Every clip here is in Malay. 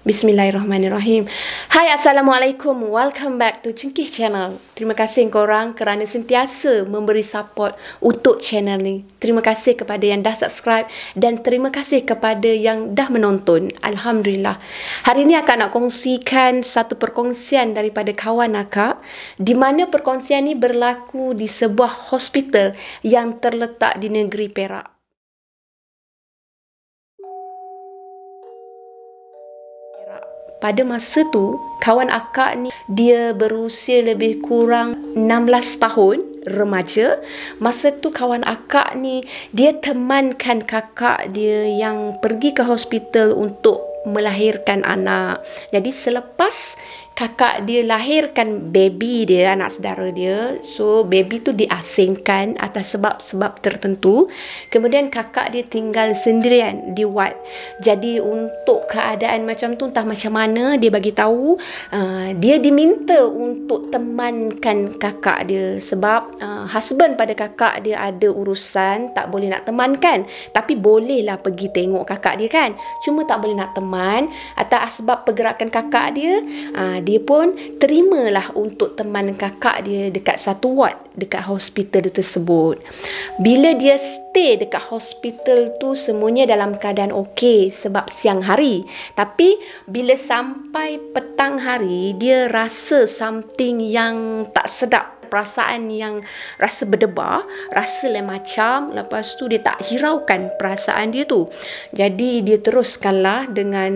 Bismillahirrahmanirrahim. Hai, Assalamualaikum. Welcome back to Cengkih Channel. Terima kasih korang kerana sentiasa memberi support untuk channel ni. Terima kasih kepada yang dah subscribe dan terima kasih kepada yang dah menonton. Alhamdulillah. Hari ini akan nak kongsikan satu perkongsian daripada kawan akak, di mana perkongsian ni berlaku di sebuah hospital yang terletak di negeri Perak. Pada masa tu, kawan akak ni dia berusia lebih kurang 16 tahun, remaja. Masa tu kawan akak ni dia temankan kakak dia yang pergi ke hospital untuk melahirkan anak. Jadi selepas kakak dia lahirkan baby dia, anak saudara dia, so baby tu diasingkan atas sebab-sebab tertentu. Kemudian kakak dia tinggal sendirian di ward. Jadi untuk keadaan macam tu, entah macam mana dia bagi tahu, dia diminta untuk temankan kakak dia sebab husband pada kakak dia ada urusan, tak boleh nak temankan, tapi bolehlah pergi tengok kakak dia kan, cuma tak boleh nak teman atas sebab pergerakan kakak dia. Dia pun terimalah untuk teman kakak dia dekat satu ward dekat hospital tersebut. Bila dia stay dekat hospital tu, semuanya dalam keadaan okey sebab siang hari. Tapi bila sampai petang hari, dia rasa something yang tak sedap. Perasaan yang rasa berdebar, rasa lain macam. Lepas tu dia tak hiraukan perasaan dia tu. Jadi dia teruskanlah dengan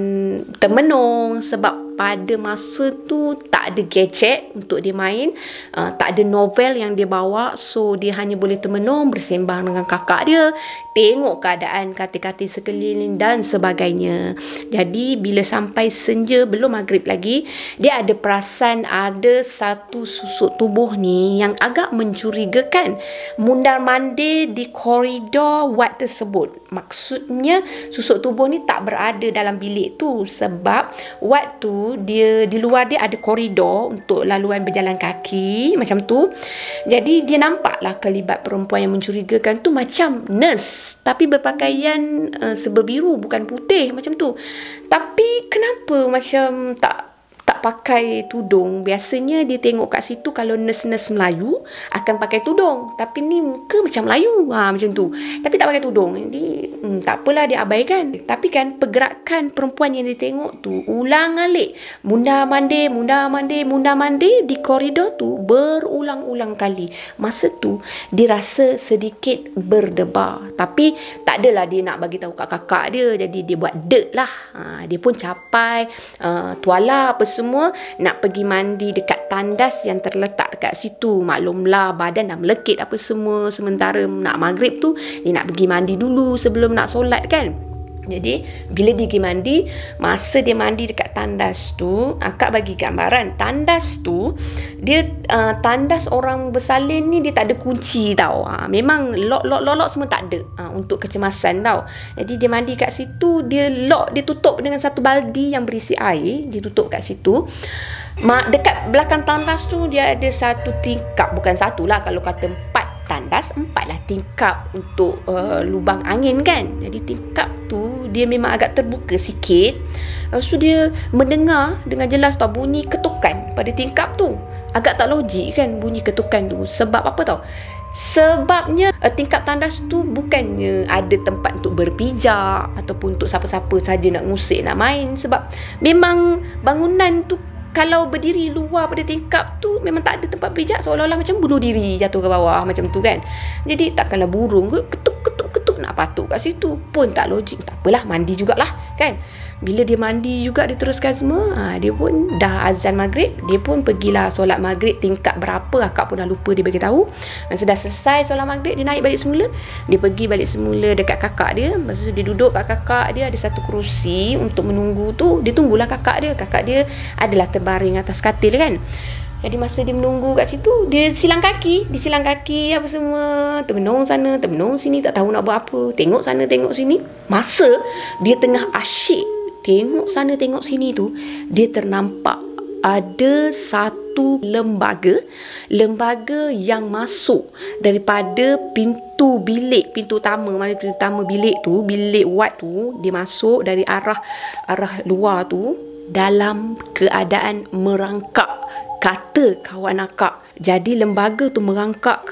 termenung sebab pada masa tu tak ada gadget untuk dia main, tak ada novel yang dia bawa. So dia hanya boleh termenung, bersembang dengan kakak dia, tengok keadaan katil-katil sekeliling dan sebagainya. Jadi bila sampai senja, belum maghrib lagi, dia ada perasan ada satu susuk tubuh ni yang agak mencurigakan mundar-mandir di koridor ward tersebut. Maksudnya susuk tubuh ni tak berada dalam bilik tu sebab ward tu dia di luar dia ada koridor untuk laluan berjalan kaki macam tu. Jadi dia nampaklah kelibat perempuan yang mencurigakan tu macam nurse tapi berpakaian serba biru bukan putih macam tu. Tapi kenapa macam tak pakai tudung? Biasanya dia tengok kat situ kalau nurse-nurse Melayu akan pakai tudung, tapi ni muka macam Melayu macam tu, tapi tak pakai tudung. Jadi tak apalah, dia abaikan. Tapi kan pergerakan perempuan yang dia tengok tu ulang-alik, mundar-mandir di koridor tu berulang-ulang kali. Masa tu dia rasa sedikit berdebar, tapi tak adalah dia nak bagi tahu kat kakak dia. Jadi dia buat dek lah. Dia pun capai tuala apa semua, nak pergi mandi dekat tandas yang terletak dekat situ. Maklumlah badan dah melekit apa semua. Sementara nak maghrib tu dia nak pergi mandi dulu sebelum nak solat kan. Jadi bila dia pergi mandi, masa dia mandi dekat tandas tu, akak bagi gambaran tandas tu, dia tandas orang bersalin ni dia tak ada kunci tau. Memang lock semua tak ada, untuk kecemasan tau. Jadi dia mandi kat situ, dia lock, dia tutup dengan satu baldi yang berisi air, dia tutup kat situ. Dekat belakang tandas tu dia ada satu tingkap, bukan satu lah, kalau kata 4 tandas, 4 lah tingkap untuk lubang angin kan. Jadi tingkap tu dia memang agak terbuka sikit. Lepas tu dia mendengar dengan jelas tau bunyi ketukan pada tingkap tu. Agak tak logik kan bunyi ketukan tu. Sebab apa tau? Sebabnya tingkap tandas tu bukannya ada tempat untuk berpijak ataupun untuk siapa-siapa saja nak ngusik, nak main. Sebab memang bangunan tu kalau berdiri luar pada tingkap tu memang tak ada tempat pijak, seolah-olah macam bunuh diri jatuh ke bawah macam tu kan. Jadi takkanlah burung ke ketuk nak patuk kat situ pun tak logik. Tak apalah, mandi jugalah kan. Bila dia mandi juga, dia teruskan semua, dia pun dah azan maghrib. Dia pun pergilah solat maghrib tingkap berapa akak pun dah lupa dia bagi tahu. Masa dah selesai solat maghrib, dia naik balik semula. Dia pergi balik semula dekat kakak dia. Masa tu dia duduk kat kakak dia, ada satu kerusi untuk menunggu tu. Dia tunggulah kakak dia. Kakak dia adalah terbaring atas katil kan. Jadi masa dia menunggu kat situ, dia silang kaki apa semua, termenung sana, termenung sini, tak tahu nak buat apa. Tengok sana, tengok sini. Masa dia tengah asyik tengok sana, tengok sini tu, dia ternampak ada satu lembaga yang masuk daripada pintu bilik, pintu utama, mana pintu utama bilik tu, bilik ward tu, dia masuk dari arah luar tu. dalam keadaan merangkak, kata kawan akak. Jadi lembaga tu merangkak.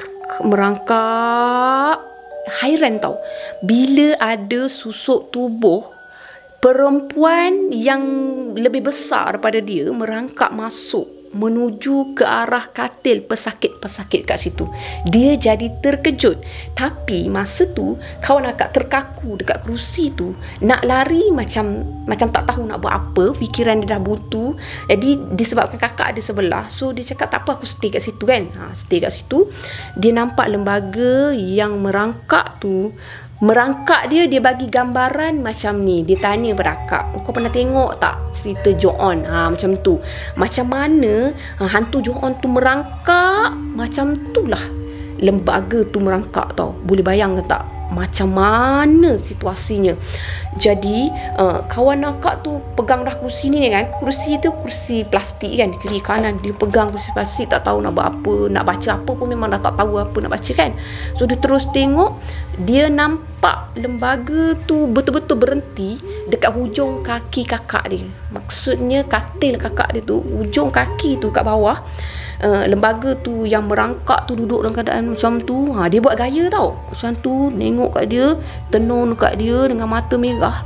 Hairan tau, bila ada susuk tubuh perempuan yang lebih besar daripada dia merangkak masuk menuju ke arah katil pesakit-pesakit kat situ. Dia jadi terkejut. Tapi masa tu kawan akak terkaku dekat kerusi tu, nak lari macam tak tahu nak buat apa, fikiran dia dah buntu. Jadi disebabkan kakak ada sebelah, so dia cakap tak apa, aku stay kat situ kan. Stay kat situ. Dia nampak lembaga yang merangkak tu. Merangkak dia bagi gambaran macam ni. Dia tanya pada akak, kau pernah tengok tak cerita Jo-on? Macam tu. Macam mana hantu Jo-on tu merangkak, macam tu lah lembaga tu merangkak tau. Boleh bayangkan tak macam mana situasinya? Jadi kawan akak tu pegang dah kerusi ni kan. Kerusi tu kerusi plastik kan, kiri kanan dia pegang kerusi plastik, tak tahu nak buat apa, nak baca apa pun memang dah tak tahu apa nak baca kan. So dia terus tengok, dia nampak lembaga tu betul-betul berhenti dekat hujung kaki kakak dia. Maksudnya katil kakak dia tu, hujung kaki tu kat bawah. Lembaga tu yang merangkak tu duduk dalam keadaan macam tu. Dia buat gaya tau macam tu, tengok kat dia, tenung kat dia dengan mata merah.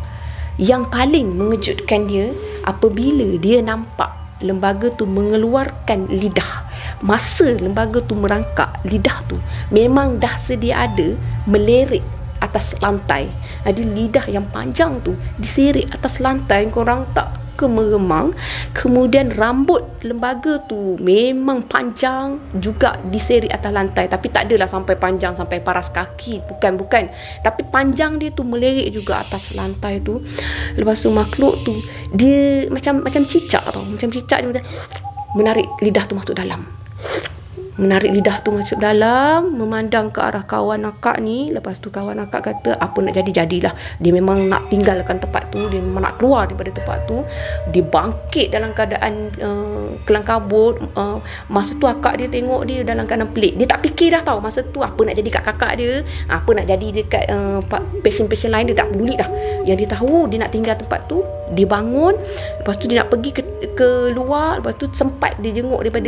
Yang paling mengejutkan dia apabila dia nampak lembaga tu mengeluarkan lidah. Masa lembaga tu merangkak, lidah tu memang dah sedia ada melirik atas lantai. Ada lidah yang panjang tu diserik atas lantai, korang tak ke meremang. Kemudian rambut lembaga tu memang panjang juga diserik atas lantai, tapi tak adalah sampai panjang sampai paras kaki, bukan, tapi panjang dia tu melirik juga atas lantai tu. Lepas tu makhluk tu dia macam cicak tau, macam cicak, dia macam menarik lidah tu masuk dalam. Menarik lidah tu masuk dalam, memandang ke arah kawan akak ni. Lepas tu kawan akak kata, apa nak jadi, jadilah. Dia memang nak tinggalkan tempat tu, dia memang nak keluar daripada tempat tu. Dia bangkit dalam keadaan kelang kabut. Masa tu akak dia tengok dia dalam keadaan pelik. Dia tak fikir dah tau masa tu apa nak jadi kat kakak dia, apa nak jadi dekat pasien-pasien lain, dia tak peduli dah. Yang dia tahu dia nak tinggal tempat tu. Dia bangun, lepas tu dia nak pergi ke luar. Lepas tu sempat dia jenguk daripada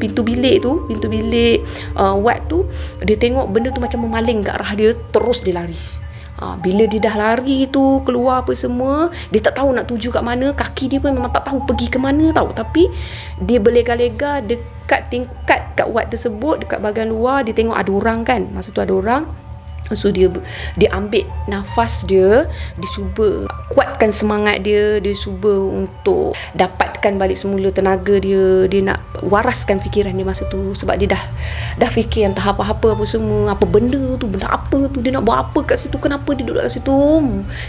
pintu bilik ward tu. Dia tengok benda tu macam memaling ke arah dia, terus dia lari. Bila dia dah lari tu keluar apa semua, dia tak tahu nak tuju kat mana. Kaki dia pun memang tak tahu pergi ke mana tau. Tapi dia berlega-lega dekat tingkat kat ward tersebut, dekat bahagian luar. Dia tengok ada orang kan, masa tu ada orang. So dia ambil nafas dia cuba kuatkan semangat dia cuba untuk dapatkan balik semula tenaga dia nak waraskan fikiran dia masa tu. Sebab dia dah fikir yang tak apa-apa apa semua, apa benda apa tu, dia nak buat apa kat situ, kenapa dia duduk kat situ.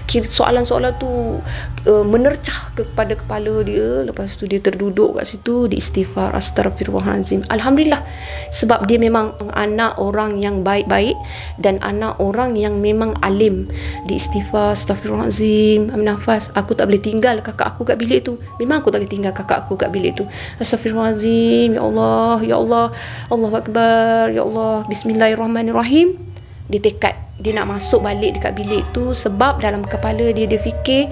Kira soalan-soalan tu menercah kepada kepala dia. Lepas tu dia terduduk kat situ, dia istighfar, astaghfirullahalazim. Alhamdulillah, sebab dia memang anak orang yang baik-baik dan anak orang yang memang alim. Di istighfar, astaghfirullahalazim, ambil nafas, aku tak boleh tinggal kakak aku kat bilik tu. Memang aku tak boleh tinggal kakak aku kat bilik tu. Astaghfirullahalazim, ya Allah, Allahu Akbar, ya Allah, bismillahirrahmanirrahim. Dia tekad dia nak masuk balik dekat bilik tu, sebab dalam kepala dia fikir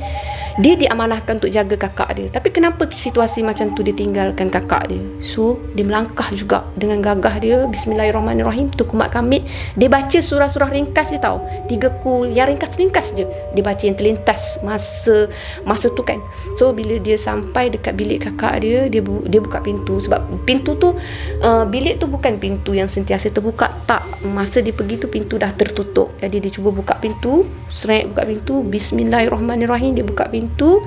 dia diamanahkan untuk jaga kakak dia. Tapi kenapa situasi macam tu dia tinggalkan kakak dia? So dia melangkah juga dengan gagah dia, bismillahirrahmanirrahim, tukumat kamit. Dia baca surah-surah ringkas dia tahu, 3 kul yang ringkas-ringkas je dia baca, yang terlintas masa tu kan. So bila dia sampai dekat bilik kakak dia, dia buka pintu. Sebab pintu tu bilik tu bukan pintu yang sentiasa terbuka, tak. Masa dia pergi tu pintu dah tertutup. Jadi dia cuba buka pintu, buka pintu, bismillahirrahmanirrahim, dia buka pintu.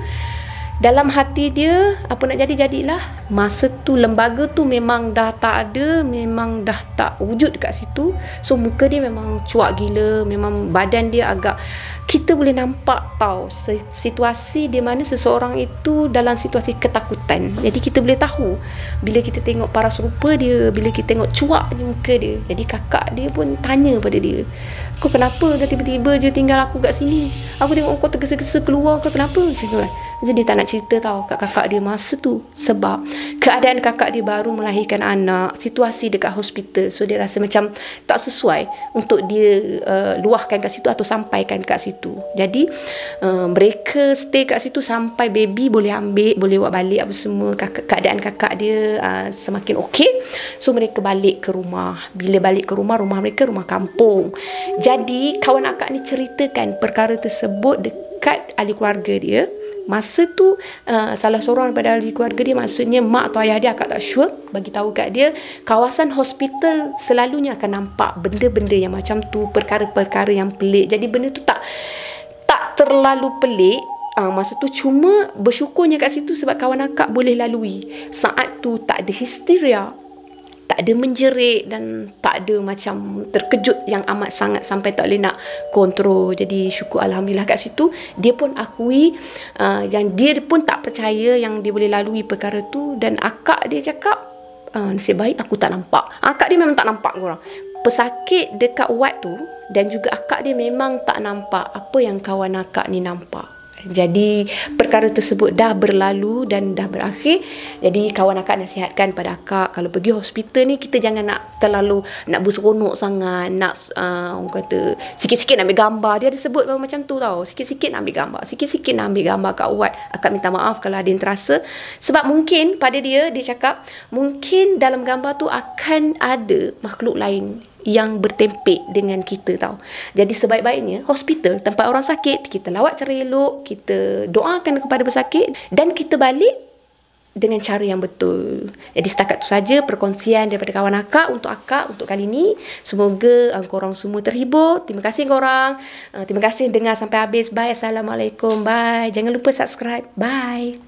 Dalam hati dia, apa nak jadi jadilah. Masa tu lembaga tu memang dah tak ada, memang dah tak wujud dekat situ. So muka dia memang cuak gila, memang badan dia agak, kita boleh nampak tau situasi di mana seseorang itu dalam situasi ketakutan. Jadi kita boleh tahu bila kita tengok paras rupa dia, bila kita tengok cuak di muka dia. Jadi kakak dia pun tanya pada dia, kau kenapa dah tiba-tiba je tinggal aku kat sini? Aku tengok kau tergesa-gesa keluar, kau kenapa? Macam tu kan. Jadi dia tak nak cerita tau kat kakak dia masa tu. Sebab keadaan kakak dia baru melahirkan anak, situasi dekat hospital. So dia rasa macam tak sesuai untuk dia luahkan kat situ atau sampaikan kat situ. Jadi mereka stay kat situ sampai baby boleh ambil, boleh buat balik apa semua. Keadaan kakak dia semakin okey. So mereka balik ke rumah. Bila balik ke rumah mereka rumah kampung. Jadi kawan akak ni ceritakan perkara tersebut dekat ahli keluarga dia. Masa tu salah seorang daripada ahli keluarga dia, maksudnya mak atau ayah dia, akak tak sure, bagi tahu kat dia kawasan hospital selalunya akan nampak benda-benda yang macam tu, perkara-perkara yang pelik. Jadi benda tu tak terlalu pelik. Masa tu cuma bersyukurnya kat situ sebab kawan akak boleh lalui. Saat tu tak ada histeria, tak ada menjerit dan tak ada macam terkejut yang amat sangat sampai tak boleh nak kontrol. Jadi syukur alhamdulillah kat situ. Dia pun akui yang dia pun tak percaya yang dia boleh lalui perkara tu. Dan akak dia cakap, nasib baik aku tak nampak. Akak dia memang tak nampak korang. Pesakit dekat ward tu dan juga akak dia memang tak nampak apa yang kawan akak ni nampak. Jadi perkara tersebut dah berlalu dan dah berakhir. Jadi kawan akak nasihatkan pada akak, kalau pergi hospital ni kita jangan nak terlalu nak berseronok sangat, nak orang kata sikit-sikit nak ambil gambar. Dia ada sebut macam tu tau, sikit-sikit nak ambil gambar, sikit-sikit nak ambil gambar kat ward. Akak minta maaf kalau ada yang terasa. Sebab mungkin pada dia cakap mungkin dalam gambar tu akan ada makhluk lain yang bertempik dengan kita tau. Jadi sebaik-baiknya hospital, tempat orang sakit, kita lawat cara elok, kita doakan kepada pesakit dan kita balik dengan cara yang betul. Jadi setakat tu saja perkongsian daripada kawan akak untuk kali ni. Semoga korang semua terhibur. Terima kasih korang. Terima kasih dengar sampai habis. Bye. Assalamualaikum. Bye. Jangan lupa subscribe. Bye.